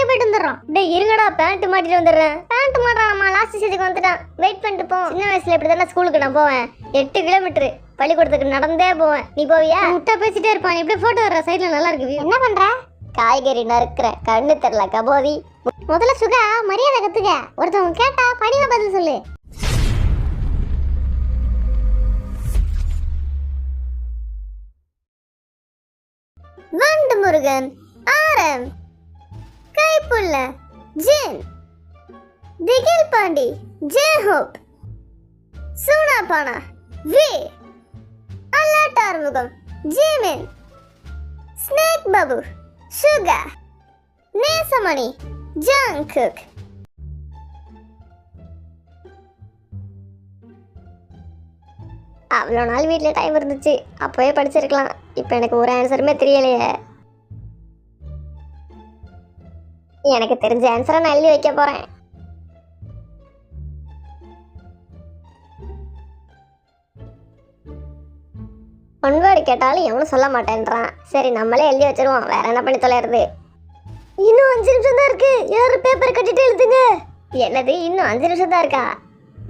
அங்கே போயிட்டு வந்துடுறோம். டேய் இருங்கடா, பேண்ட் மாட்டிட்டு வந்துடுறேன். பேண்ட் மாட்டானம்மா, லாஸ்ட் ஸ்டேஜுக்கு வந்துட்டான். வெயிட் பண்ணிட்டு போ. சின்ன வயசுல இப்படி தானே ஸ்கூலுக்கு நான் போவேன். 8 கிலோமீட்டர் பள்ளிக்கூடத்துக்கு நடந்தே போவேன். நீ போவியா? முட்டை பேசிட்டே இருப்பான். இப்படி போட்டோ வர்ற சைட்ல நல்லா இருக்கு. என்ன பண்ற? காய்கறி நறுக்கிற. கண்ணு தெரியல கபோதி. முதல்ல சுகா மரியாதை கத்துக்க. ஒருத்தவங்க கேட்டா பணிவா பதில் சொல்லு. வண்டு முருகன் ஆரம், Kaipulla Jin, Thigil Pandi J-Hope, Soonapaana V, Allattarmugam Jimin, snake Babu Suga, Nesamani Jungkook. அவ்வளோ நாள் வீட்டில் டைம் இருந்துச்சு, அப்போவே படிச்சிருக்கலாம். இப்போ எனக்கு ஒரு ஆன்சருமே தெரியலையே. எனக்கு தெரிஞ்ச ஆன்சரை நான் எழுதி வைக்க போகிறேன். ஒன்வேர்டு கேட்டாலும் எவனும் சொல்ல மாட்டேன்றான். சரி நம்மளே எழுதி வச்சிருவோம், வேற என்ன பண்ணி தொலைறது. இன்னும் 5 நிமிஷம் தான் இருக்கு. யாரும் பேப்பர் கட்டிட்டு எழுதுங்க. என்னது இன்னும் 5 நிமிஷம் தான் இருக்கா?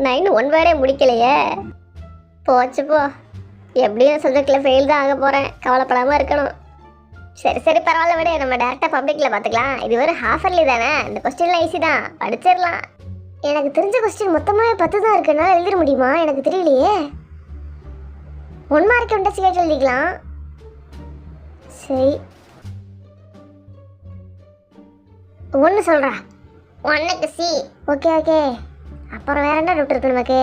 நான் இன்னும் ஒன்வேர்டே முடிக்கலையே. போச்சு போ, எப்படியும் சப்ஜெக்டில் ஃபெயில் தான் ஆக போகிறேன். கவலைப்படாமல் இருக்கணும். சரி சரி பரவாயில்ல விட, நம்ம டேரெக்டாக பப்ளிக்கில் பார்த்துக்கலாம். இது ஒரு ஹாஃப் இயர்லி தானே, இந்த கொஸ்டின்லாம் ஈஸி தான், படிச்சிடலாம். எனக்கு தெரிஞ்ச கொஸ்டின் மொத்தமாகவே 10 தான் இருக்குன்னா எழுதிட முடியுமா? எனக்கு தெரியலையே. 1 மார்க் இன்வெஸ்டிகேட் எழுதிக்கலாம். சரி 1 சொல்கிறா. 1க்கு சி. Okay okay. அப்புறம் வேற என்ன டவுட் இருக்கு நமக்கு?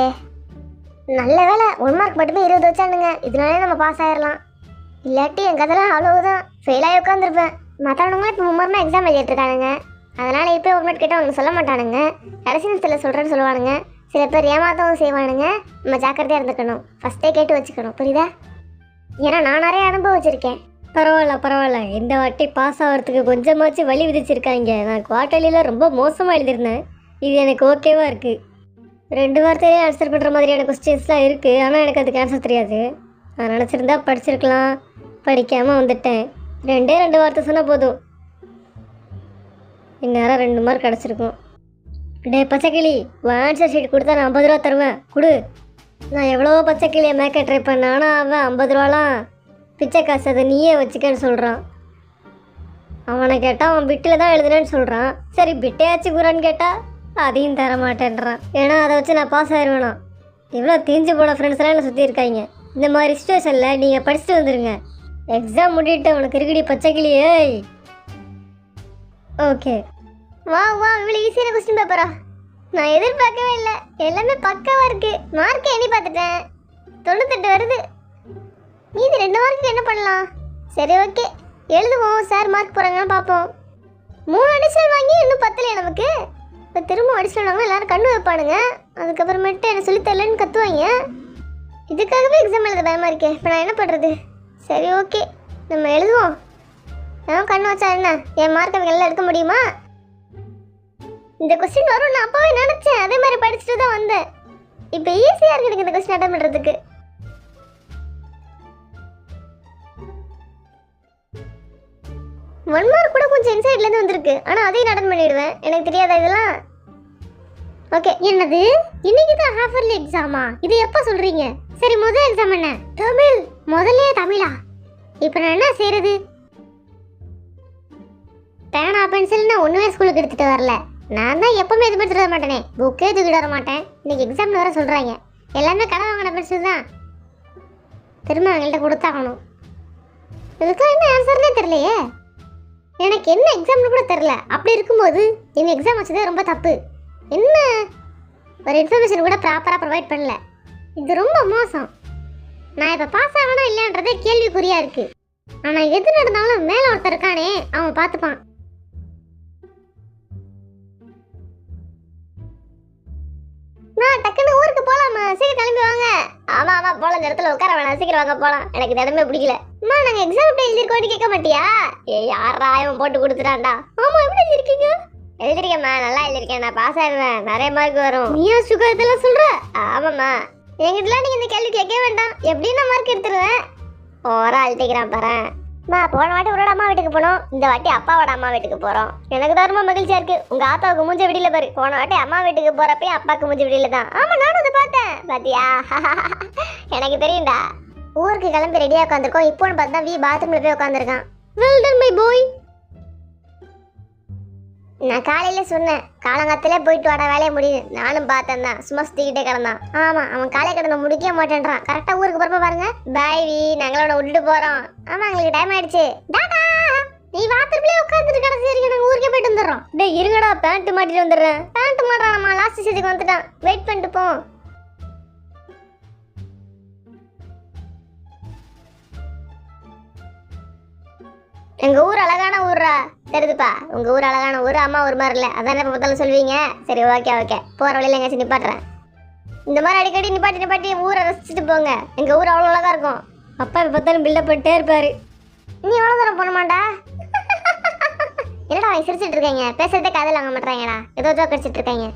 நல்ல வேலை 1 மார்க் மட்டுமே 20 வச்சானுங்க. இதனாலே நம்ம பாஸ் ஆயிடலாம். இல்லாட்டி என் கதெல்லாம் அவ்வளவுதான், ஃபெயிலாகி உட்காந்துருப்பேன். மற்றவனுங்களும் இப்போ 3 மார்க்னா எக்ஸாம் எழுதிட்டு இருக்கானுங்க. அதனால் இப்போ 1 மார்க் கேட்டால் அவங்க சொல்ல மாட்டானுங்க. கடைசி நிமிஷத்தில் சொல்கிறேன்னு சொல்லுவானுங்க. சில பேர் ஏமாத்தவும் செய்வானுங்க. நம்ம ஜாக்கிரதையாக இருந்துக்கணும், ஃபஸ்ட்டே கேட்டு வச்சுக்கணும். புரியுதா? ஏன்னா நான் நிறைய அனுபவிச்சிருக்கேன். பரவாயில்ல பரவாயில்ல, இந்த வாட்டி பாஸ் ஆகிறதுக்கு கொஞ்சமாச்சும் வழி விதிச்சிருக்காங்க. நான் குவார்டர்லியில் ரொம்ப மோசமாக எழுதிருந்தேன். இது எனக்கு ஓகேவாக இருக்குது. 2 வார்த்தையிலே ஆன்சர் பண்ணுற மாதிரியான கொஸ்டின்ஸ்லாம் இருக்குது. ஆனால் எனக்கு அதுக்கு ஆன்சர் தெரியாது. நான் நினச்சிருந்தா படிச்சிருக்கலாம், படிக்காமல் வந்துட்டேன். 2 வார்த்தை சொன்னால் போதும், இந்நேரம் 2 மார்க் கிடச்சிருக்கும். டே பச்சைக்கிளி, ஆன்சர் ஷீட் கொடுத்தா நான் 50 ரூபா தருவேன், கொடு. நான் எவ்வளோ பச்சைக்கிளியை மேக்க ட்ரை பண்ணேன். ஆனால் அவன் 50 ரூபாலாம் பிச்சை காசு, அதை நீயே வச்சுக்கன்னு சொல்கிறான். அவனை கேட்டால் அவன் பிட்டில் தான் எழுதுனேன்னு சொல்கிறான். சரி பிட்டையாச்சு குரான்னு கேட்டால் அதையும் தர மாட்டேன்றான். ஏன்னா அதை வச்சு நான் பாஸ் ஆயிடுவேனா? எவ்வளோ தீஞ்சு போன ஃப்ரெண்ட்ஸ்லாம் என்ன சுற்றி இருக்காங்க. இந்த மாதிரி சுச்சுவேஷனில் நீங்கள் படிச்சுட்டு வந்துடுங்க. எக்ஸாம் முடிட்டு உனக்கு இருக்குடி பச்சைக்கிளியே. ஓகே வா வா, இவ்வளோ ஈஸியான கொஸ்டின் பேப்பரா? நான் எதிர்பார்க்கவே இல்லை. எல்லாமே பக்காவாக இருக்குது. மார்க்கை எண்ணி பார்த்துட்டேன், 98 வருது. மீதி 2 மார்க்குக்கு என்ன பண்ணலாம்? சரி ஓகே எழுதுவோம். சார் மார்க் போகிறாங்கன்னு பார்ப்போம். 3 அடிஷனல் வாங்கி இன்னும் 10 நமக்கு. இப்போ திரும்ப அடிஷனல் வாங்க எல்லாரும் கண்ணு வைப்பானுங்க. அதுக்கப்புறமேட்டு என்ன சொல்லி தரலன்னு கத்துவாங்க. இதுக்காகவே எக்ஸாம் எழுத பயமாக இருக்கே. இப்போ நான் என்ன பண்ணுறது? சரி ஓகே நம்ம எழுதுவோம். நான் கண்ணு வச்சா என்ன என் மார்க் அவங்க எல்லாம் எடுக்க முடியுமா? இந்த கொஸ்டின் வரும் நான் அப்போவே நினச்சேன். அதே மாதிரி படிச்சுட்டு தான் வந்தேன். இப்போ ஈஸியாக இருக்கு எனக்கு இந்த கொஸ்டின் அட்டன் பண்ணுறதுக்கு. ஒன் மார்க் கூட கொஞ்சம் இன்சைட்லேருந்து வந்திருக்கு. ஆனால் அதையும் அட்டன் பண்ணிடுவேன். எனக்கு தெரியாதா இதெல்லாம்? ஓகே. என்னது இன்னைக்கு தான் ஹாஃப் இயர்லி எக்ஸாமா? இது எப்போ சொல்கிறீங்க? சரி முதல் எக்ஸாம் என்ன? தமிழ். முதல்ல தமிழா? இப்போ நான் என்ன செய்யறது? பேனா பென்சில்னா ஒன்றுமே ஸ்கூலுக்கு எடுத்துகிட்டு வரல. நான் தான் எப்பவுமே இது எடுத்துகிட்டு வர மாட்டேனே, புக்கே தூக்கிட்டு வர மாட்டேன். இன்னைக்கு எக்ஸாம்னு வர சொல்கிறாங்க. எல்லாமே கடை வாங்கின பென்சில் தான், திரும்ப அவங்கள்ட்ட கொடுத்தாகணும். இதுக்கெல்லாம் என்ன ஆன்சர்னே தெரியலையே. எனக்கு என்ன எக்ஸாம்னு கூட தெரில. அப்படி இருக்கும்போது இந்த எக்ஸாம் வச்சதே ரொம்ப தப்பு. என்ன ஒரு இன்ஃபர்மேஷன் கூட ப்ராப்பராக ப்ரொவைட் பண்ணல. இது ரொம்ப மோசம். நான் இப்போ பாஸ் ஆகணும் இல்லைன்றதே கேள்விக்குறியாக இருக்குது. ஆனால் எது நடந்தாலும் மேலே ஒருத்தர் இருக்கானே, அவன் பார்த்துப்பான். நான் டக்குன்னு ஊருக்கு போகலாமா? சீக்கிரம் கிளம்பி வாங்க. ஆமாம் ஆமாம் போகலாம். இந்த இடத்துல உட்கார வேணாம், சீக்கிரம் வாங்க போகலாம். எனக்கு இந்த இடமே பிடிக்கல. அம்மா நாங்கள் எக்ஸாம் எப்படி எழுதிருக்கோன்னு கேட்க மாட்டியா? யாரா இவன் போட்டு கொடுத்துட்டான்டா. ஆமாம் எப்படி எழுதிருக்கீங்க? எழுதிருக்கேம்மா, நல்லா எழுதிருக்கேன். நான் பாஸ் ஆயிடுவேன், நிறைய மார்க் வரும். நீயா சுகா இதெல்லாம் சொல்கிற? ஆமாம்மா. எங்கிட்டலாம் நீங்கள் இந்த கேள்வி கேட்க வேண்டாம். எப்படியும் நான் மார்க் எடுத்துருவேன். ஓரா அழுத்திக்கிறான் பாரு. போன வாட்டி உன்னோட அம்மா வீட்டுக்கு போனோம், இந்த வாட்டி அப்பாவோட அம்மா வீட்டுக்கு போறோம். எனக்கு தான் ரொம்ப மகிழ்ச்சியா இருக்கு. உங்க ஆத்தாவுக்கு மூஞ்ச விடியல பாரு. போன வாட்டி அம்மா வீட்டுக்கு போறப்ப அப்பாவுக்கு மூஞ்ச விடியல தான். ஆமா நானும் அதை பார்த்தேன். பாத்தியா? எனக்கு தெரியும்டா. ஊருக்கு கிளம்பி ரெடியா உட்காந்துருக்கோம். இப்போன்னு பார்த்தா வி பாத்ரூம்ல போய் உட்காந்துருக்கான். Well done my boy. நான் காலையில சொன்னேன், காலங்காத்திலே போயிட்டு வாட, வேலையை முடியுது. நானும் பார்த்தேன் தான், சும்மா சுத்திக்கிட்டே கிடந்தான். ஆமா, அவன் காலை கடனை முடிக்க மாட்டேன்றான். கரெக்டா ஊருக்கு போறப்ப பாருங்க, பாய் வி, நாங்களோட விட்டுட்டு போறோம். ஆமா, எங்களுக்கு டைம் ஆயிடுச்சு. டாடா. நீ பாத்ரூம்லயே உட்காந்துட்டு கடைசி வரைக்கும் நாங்க ஊருக்கே போயிட்டு வந்துடுறோம். டேய் இருங்கடா, பேண்ட் மாட்டிட்டு வந்துடுறேன். பேண்ட் மாட்டான், நம்ம லாஸ்ட் ஸ்டேஜுக்கு வந்துட்டான். வெயிட் பண்ணிட்டு போ. எங்க ஊர் அழகான ஊர்ரா, தெரியுதுப்பா? உங்க ஊர் அழகான ஊர், அம்மா ஒரு மாதிரி இல்லை, அதானே இப்போ பார்த்தாலும் சொல்லுவீங்க. சரி ஓகே ஓகே, போற வழியில எங்கேயாச்சும் நிப்பாட்டுறேன். இந்த மாதிரி அடிக்கடி நிப்பாட்டி ஊரை ரசிச்சுட்டு போங்க. எங்க ஊர் அவ்வளோ அழகா இருக்கும். அப்பா இப்போ பார்த்தாலும் பில்டப் பண்ணிட்டே இருப்பாரு. நீ எவ்வளோ தூரம் போன மாட்டா? என்னடா அவங்க சிரிச்சிட்டு இருக்காங்க, பேசுறதே காதில் வாங்க மாட்டாங்கடா, ஏதோ ஜோக் அடிச்சிட்டு இருக்காங்க.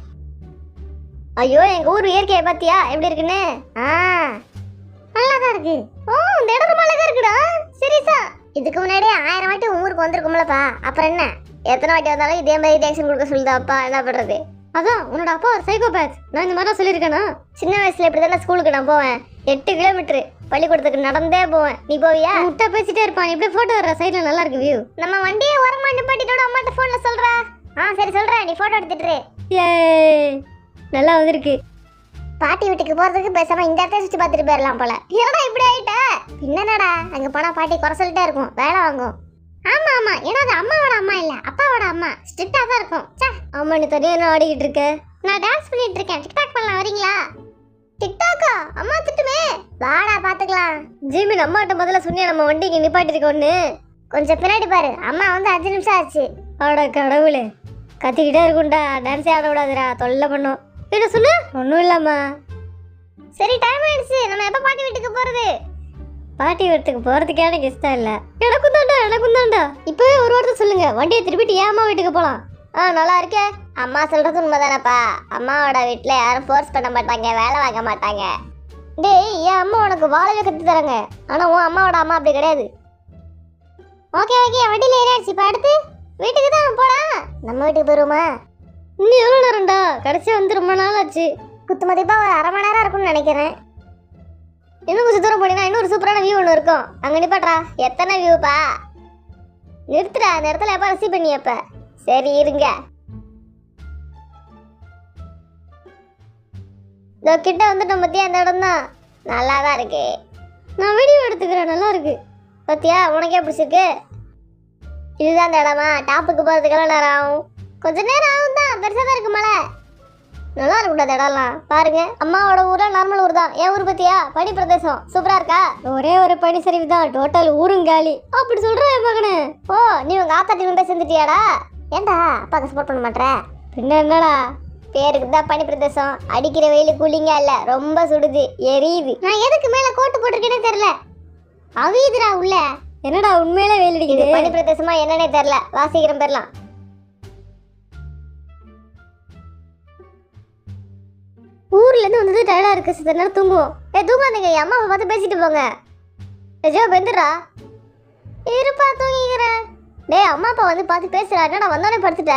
ஐயோ, எங்க ஊர் இயற்கையை பார்த்தியா எப்படி இருக்குன்னு? நல்லாதான் இருக்கு. ஓ, இந்த இடம் ரொம்ப அழகா இருக்குடா. சரிசா, இதுக்கு முன்னாடி 1000 வாட்டி ஊருக்கு வந்திருக்கும்லப்பா. அப்புறம் என்ன, எத்தனை வாட்டி வந்தாலும் இதே மாதிரி ரியாக்ஷன் கொடுக்க சொல்லுதா அப்பா? என்ன பண்றது? அதான் உன்னோட அப்பா ஒரு சைக்கோபேத். நான் இந்த மாதிரி சொல்லியிருக்கேனா? சின்ன வயசுல இப்படி தானே ஸ்கூலுக்கு நான் போவேன். 8 கிலோமீட்டர் பள்ளிக்கூடத்துக்கு நடந்தே போவேன். நீ போவியா? முட்டை பேசிட்டே இருப்பான். இப்படி போட்டோ வர்ற சைட்ல நல்லா இருக்கு வியூ. நம்ம வண்டியை ஓரமா நிப்பாட்டிட்டோட அம்மாட்ட போன்ல சொல்றா. சரி சொல்றேன், நீ போட்டோ எடுத்துட்டு. நல்லா வந்திருக்கு. பாட்டி வீட்டுக்கு போறதுக்கு பேசாம இந்த இடத்த சுற்றி பார்த்துட்டு போயிடலாம் போல. என்னடா இப்படி ஆயிட்ட? என்னடா, அங்க போனா பாட்டி குறை சொல்லிட்டே இருக்கும், வேலை வாங்கும். ஆமா ஆமா, ஏன்னா அது அம்மாவோட அம்மா இல்ல, அப்பாவோட அம்மா. ஸ்ட்ரிக்டா தான் இருக்கும். ஆமா, நீ தனியா என்ன ஆடிக்கிட்டு இருக்க? நான் டான்ஸ் பண்ணிட்டு இருக்கேன். டிக்டாக் பண்ணலாம், வரீங்களா? டிக்டாக்கா? அம்மா திட்டுமே. வாடா பாத்துக்கலாம். ஜிமி, அம்மாட்ட முதல்ல சொன்னியா நம்ம வண்டிக்கு நிப்பாட்டிருக்கோன்னு? கொஞ்சம் பின்னாடி பாரு, அம்மா வந்து 5 நிமிஷம் ஆச்சு. ஆட கடவுளே, கத்திக்கிட்டே இருக்கும்டா. டான்ஸே ஆட விடாதுடா, தொல்லை பண்ணும். என்ன சொல்லு? ஒன்றும் இல்லம்மா. சரி, டைம் ஆயிடுச்சு. நம்ம எப்போ பாட்டி வீட்டுக்கு போறது? பாட்டி வீட்டுக்கு போறதுக்கே எனக்கு இஷ்டம் இல்லை. எனக்கும் தாண்டா. இப்பவே ஒரு வார்த்தை சொல்லுங்க, வண்டியை திருப்பிட்டு ஏன் அம்மா வீட்டுக்கு போலாம். நல்லா இருக்கே. அம்மா சொல்றது உண்மைதானப்பா. அம்மாவோட வீட்டில் யாரும் ஃபோர்ஸ் பண்ண மாட்டாங்க, வேலை வாங்க மாட்டாங்க. டேய், என் அம்மா உனக்கு வாழவே கற்று தராங்க. ஆனால் உன் அம்மாவோட அம்மா அப்படி கிடையாது. ஓகே வண்டியில் ஏறியாச்சு. இப்போ அடுத்து வீட்டுக்கு தான் போலாம். நம்ம வீட்டுக்கு போயிருவோமா? இன்னும் எவ்வளோ நேரம்டா? கடைசியாக வந்து ரொம்ப நாள் ஆச்சு. குத்து மதிப்பாக ஒரு 1/2 மணி நேரம் இருக்கும்னு நினைக்கிறேன். இன்னும் கொஞ்சம் தூரம் போனீங்கன்னா இன்னொரு சூப்பரான வியூ ஒன்று இருக்கும். அங்கே நிப்பாட்றா. எத்தனை வியூப்பா? நிறுத்துடா, அந்த இடத்துல எப்போ ரிசீவ் பண்ணியப்ப. சரி இருங்க, இதோ கிட்ட வந்துட்டோம். பத்தியா, அந்த இடம் தான் நல்லா தான் இருக்கு. நான் வீடியோ எடுத்துக்கிறேன், நல்லா இருக்கு. பத்தியா, உனக்கே பிடிச்சிருக்கு? இதுதான் அந்த இடமா? டாப்புக்கு போகிறதுக்கெல்லாம் நேரம் ஆகும். கொஞ்சம் நேரம் ஆகும் தான், பெருசாக தான் இருக்கு மலை. நல்லா இருக்கும்டா அந்த இடம்லாம். பாருங்க, அம்மாவோட ஊரா நார்மல் ஊர் தான். என் ஊர் பத்தியா? பனி பிரதேசம். சூப்பரா இருக்கா? ஒரே ஒரு பனி சரிவு தான், டோட்டல் ஊருங்காலி. அப்படி சொல்ற என் மகனே. ஓ, நீ உங்க ஆத்தா டீம் போய் சேர்ந்துட்டியாடா? ஏன்டா அப்பாவுக்கு சப்போர்ட் பண்ண மாட்டேற? பின்ன என்னடா, பேருக்கு தான் பனி பிரதேசம். அடிக்கிற வெயில் கூலிங்கா இல்ல, ரொம்ப சுடுது, எரியுது. நான் எதுக்கு மேல கோட்டு போட்டிருக்கேன்னு தெரியல. அவியுதுடா உள்ள. என்னடா உண்மையிலே வெயில் அடிக்குது? பனி பிரதேசமா என்னன்னே தெரியல. வாசிக்கிறோம் பெறலாம். ஊர்ல இருந்து வந்தது டயர்டா இருக்கு, சில நேரம் தூங்குவோம். தூங்காதீங்க, அம்மாவை பார்த்து பேசிட்டு போங்க. ஜோ பெந்துடா, இருப்பா தூங்கிக்கிறேன். டேய், அம்மா அப்பா வந்து பார்த்து பேசுறா. என்னடா வந்தோடனே படுத்துட்ட?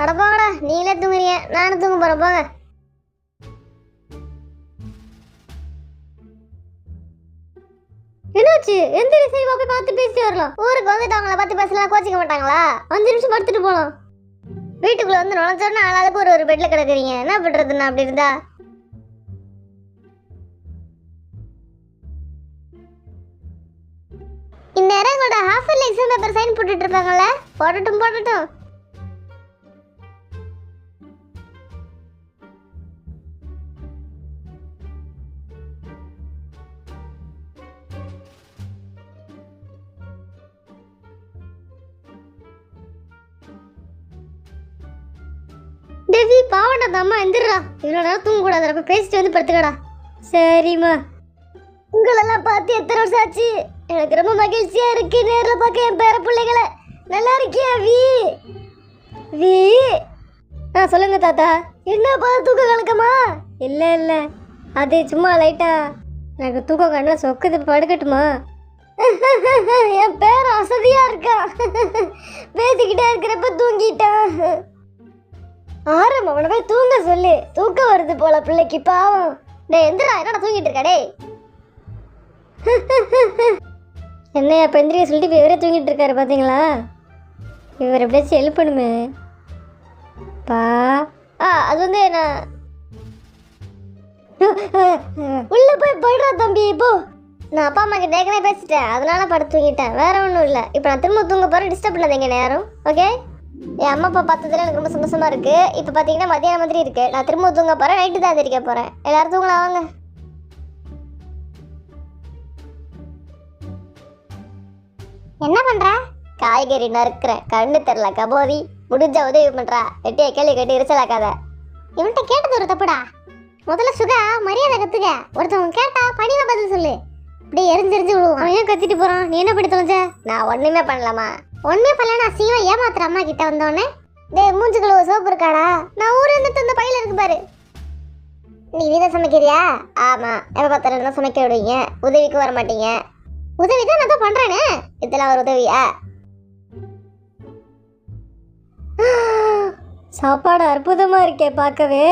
அட போங்கடா, நீங்களே தூங்குறீங்க, நானும் தூங்க போறேன், போங்க. என்னாச்சு? எந்த சரி போய் பார்த்து பேசிட்டு வரலாம். ஊருக்கு வந்துட்டு அவங்கள பார்த்து பேசலாம், கோச்சிக்க மாட்டாங்களா? 5 நிமிஷம் படுத்துட்டு போலாம். வீட்டுக்குள்ள வந்து நுழைஞ்சோன்னா ஆளாளுக்கு ஒரு பெட்ல கிடக்குறீங்க. என்ன பண்றதுன்னா அப்படி இருந்தா? இந்நேரம் கூட half yearly exam paper sign போட்டுட்டு இருப்பாங்கல்ல. போடட்டும். தேவி, பாவண்டா, அம்மா எந்திரா. இவ்வளோ நேரம் தூங்கக்கூடாது, அப்போ பேசிட்டு வந்து படுத்துக்கடா. சரிம்மா. உங்களெல்லாம் பார்த்து எத்தனை வருஷம் ஆச்சு. எனக்கு ரொம்ப மகிழ்ச்சியா இருக்கு நேரில் பார்க்க என் பேர பிள்ளைகளை. நல்லா இருக்கியா வி? சொல்லுங்க தாத்தா. என்னப்பா தூக்கம் கலக்கமா? இல்லை அது சும்மா லைட்டா எனக்கு தூக்கம் கண்ணில் சொக்குது, படுக்கட்டுமா? என் பேர் அசதியா இருக்கா. பேசிக்கிட்டே இருக்கிறப்ப தூங்கிட்டான். ஆரம் அவனை போய் தூங்க சொல்லு. தூக்கம் வருது போல பிள்ளைக்கு, பாவம். டேய் எந்திரா, என்னடா தூங்கிட்டு இருக்க? டேய் என்னையா பெந்திரியை சொல்லிட்டு இவரே தூங்கிட்டு இருக்காரு பார்த்தீங்களா? இவர் எப்படியாச்சும் எழுப்பணுமே. பா அது வந்து நான் உள்ள போய் படுறா தம்பி. இப்போ நான் அப்பா அம்மா கிட்ட ஏற்கனவே பேசிட்டேன், அதனால படுத்து தூங்கிட்டேன். வேற ஒன்றும் இல்லை. இப்போ நான் திரும்ப தூங்க போகிறேன். டிஸ்டர்ப் பண்ணாதீங்க நேரம். ஓகே? என் அம்மா அப்பா பார்த்ததுல எனக்கு ரொம்ப சந்தோஷமா இருக்கு. இப்போ பார்த்தீங்கன்னா மத்தியானம் மாதிரி இருக்கு. நான் திரும்ப தூங்க போகிறேன். நைட்டு தான் எந்திரிக்க போகிறேன். எல்லாரும் தூங்கலாம் வாங்க. என்ன பண்ற? காய்கறி நறுக்கிறேன். கண்ணு தெரியல கபோதி. முடிஞ்ச உதவி பண்றா. எட்டிய கேள்வி கேட்டு எரிச்சலாக்காத. இவன்கிட்ட கேட்டது ஒரு தப்புடா. முதல்ல சுகா மரியாதை கத்துக்க. ஒருத்தவங்க கேட்டா பணிவா பதில் சொல்லு. இப்படியே எரிஞ்செரிஞ்சு விழுவான். அவன் ஏன் கத்திட்டு போறான்? நீ என்ன பண்ணி தொலைஞ்ச? நான் ஒண்ணுமே பண்ணலாமா? ஒண்ணுமே பண்ணலன்னா சீவா ஏமாத்துற அம்மா கிட்ட வந்தோடனே டேய் மூஞ்சு கழுவ சோப்பு இருக்காடா. நான் ஊர் இருந்துட்டு அந்த பையில இருக்கு பாரு. நீதான் சமைக்கிறியா? ஆமா. எப்ப பார்த்தாலும் தான் சமைக்க விடுவீங்க, உதவிக்கு வர மாட்டீங்க. உதவிதான் நான் தான் பண்றேனே. இதெல்லாம் ஒரு உதவியா? சாப்பாடு அற்புதமா இருக்கே பார்க்கவே.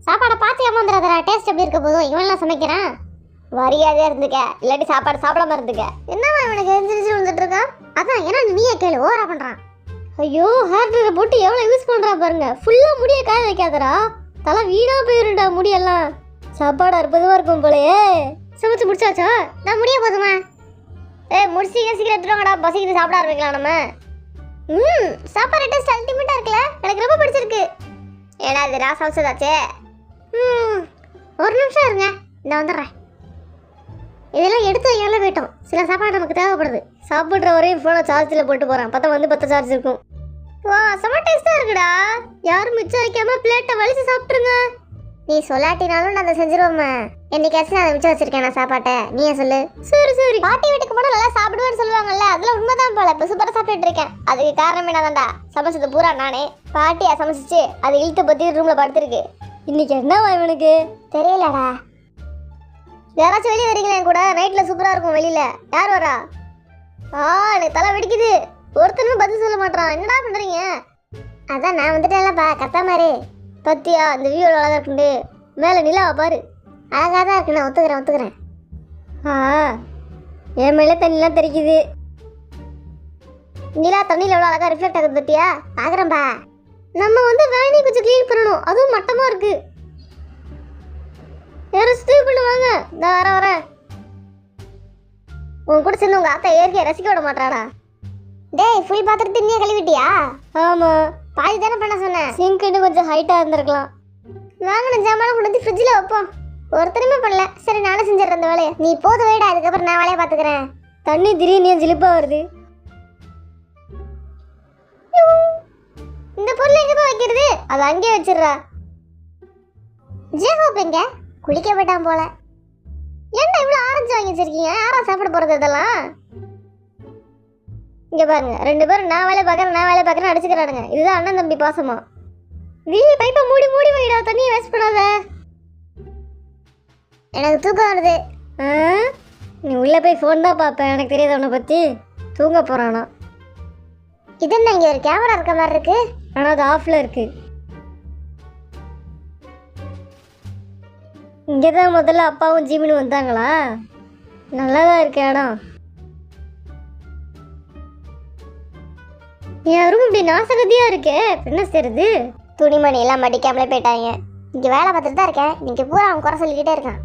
சாப்பாடை பார்த்து ஏமாந்துடாதடா. டேஸ்ட் எப்படி இருக்க போதும். இவன்லாம் சமைக்கிறான். மரியாதையா இருந்துக்க, இல்லாட்டி சாப்பாடு சாப்பிடாம இருந்துக்க. என்னவா இவனுக்கு எந்திரிச்சு விழுந்துட்டு இருக்கான்? அதான் ஏன்னா நீயே கேளு. ஓவரா பண்றான். ஐயோ, ஹேர் ட்ரையர் போட்டு எவ்வளவு யூஸ் பண்றா பாருங்க. ஃபுல்லா முடிய காய வைக்காதடா. தலை வீணா போயிருண்டா முடியெல்லாம். சாப்பாடு அற்புதமா இருக்கும் போலயே. சமைச்சு முடிச்சாச்சா? நான் முடிய போதுமா? முடிச்சு சீக்கிரம் எடுத்துருவாங்கடா. பசிக்கிட்டு சாப்பிட ஆரம்பிக்கலாம் நம்ம. சாப்பாடு டேஸ்ட் அல்டிமேட்டா இருக்குல்ல. எனக்கு ரொம்ப பிடிச்சிருக்கு. ஏன்னா இது நான் சமைச்சதாச்சே. ஒரு நிமிஷம் இருங்க, நான் வந்துடுறேன். இதெல்லாம் எடுத்து வைக்கல போயிட்டோம். சில சாப்பாடு நமக்கு தேவைப்படுது. சாப்பிட்ற வரையும் ஃபோனை சார்ஜில் போட்டு போகிறேன். பார்த்தா வந்து 10 சார்ஜ் இருக்கும். வா, செம்ம டேஸ்ட்டாக இருக்குடா. யாரும் மிச்சம் வைக்காம பிளேட்டை வலிச்சு சாப்பிட்ருங்க. நீ சொல்லாட்டினாலும் நான் அதை செஞ்சிருவோம்மா. என்னைக்காச்சும் நான் அதை மிச்சம் வச்சிருக்கேன் நான் சாப்பாட்டை. நீயே சொல்லு. சரி சரி. பாட்டி வீட்டுக்கு போனால் நல்லா சாப்பிடுவேன்னு சொல்லுவாங்கல்ல, அதில் உண்மைதான் போல. இப்போ சூப்பராக சாப்பிட்டுட்டு இருக்கேன். அதுக்கு காரணமே நான் தான்டா. சமைச்சது பூரா நானே. பாட்டியா சமைச்சிச்சு அது இழுத்து பற்றி ரூமில் படுத்துருக்கு. இன்னைக்கு என்னவா இவனுக்கு தெரியலடா. யாராச்சும் வெளியே வரீங்களா என் கூட? நைட்டில் சூப்பராக இருக்கும் வெளியில். யார் வரா? எனக்கு தலை வெடிக்குது. ஒருத்தனும் பதில் சொல்ல மாட்டான். என்னடா பண்ணுறீங்க? அதான் நான் வந்துட்டேன்லப்பா, கத்தா மாதிரி. பத்தியா இந்த வியூ அழகாக இருக்குண்டு. மேலே நிலாவை பாரு, அழகாக தான் இருக்கு. நான் ஒத்துக்கிறேன். என் மேலே தண்ணிலாம் தெரிக்குது. நிலா தண்ணியில் எவ்வளோ அழகாக ரிஃப்ளெக்ட் ஆகுது பத்தியா? பார்க்குறேன்ப்பா. நம்ம வந்து வேணி கொஞ்சம் க்ளீன் பண்ணணும். அதுவும் மட்டமாக இருக்கு. யாரும் ஸ்டீவ் பண்ணுவாங்க. நான் வரேன். உன் கூட சேர்ந்து உங்க அத்தை இயற்கையை ரசிக்க விட மாட்டாடா. டேய், ஃபுல் பாத்திரத்தை நீயே கழுவிட்டியா? ஆமா. பாதி தானே பண்ண சொன்னேன். சிங்க் இன்னும் கொஞ்சம் ஹைட்டா இருந்திருக்கலாம். வாங்கின ஜாமான் கொண்டு வந்து ஃப்ரிட்ஜில் வைப்போம். ஒருத்தருமே பண்ணல. சரி, நானும் செஞ்சிடறேன் அந்த வேலையை. நீ போதும் வேடா, அதுக்கப்புறம் நான் வேலையை பார்த்துக்கிறேன். தண்ணி திடீர்னு ஜிலிப்பா வருது. இந்த பொருள் எங்க போய் வைக்கிறது? அதை அங்கேயே வச்சிடுறா. ஜேகோப் எங்க? குளிக்க போயிட்டான் போல. என்ன இவ்வளோ ஆரஞ்சு வாங்கி வச்சிருக்கீங்க? யாரா சாப்பிட போறது இதெல்லாம்? இங்க பாருங்க, 2 பேரும் நான் வேலை பார்க்குறேன் அடிச்சுக்கிறானுங்க. இதுதான் அண்ணன் தம்பி பாசமா. வீடு பைப்பை மூடி வைடா. தண்ணியை வேஸ்ட் பண்ணாத. எனக்கு தூக்கம் வருது. நீ உள்ள போய் ஃபோன் தான் பார்ப்பேன். எனக்கு தெரியாது உன்னை பற்றி. தூங்க போகிறானா? இது என்ன, இங்கே ஒரு கேமரா இருக்க மாதிரி இருக்கு. ஆனால் அது ஆஃபில் இருக்கு. இங்கே தான் முதல்ல அப்பாவும் ஜிமினும் வந்தாங்களா? நல்லா தான் இருக்கு இடம். என் ரூம் இப்படி நாசகதியாக இருக்கே. என்ன செய்யுது? துணிமணி எல்லாம் மடிக்காமலே போயிட்டாங்க. இங்கே வேலை பார்த்துட்டு தான் இருக்கேன். இங்கே பூரா அவன் குறை சொல்லிக்கிட்டே இருக்கான்.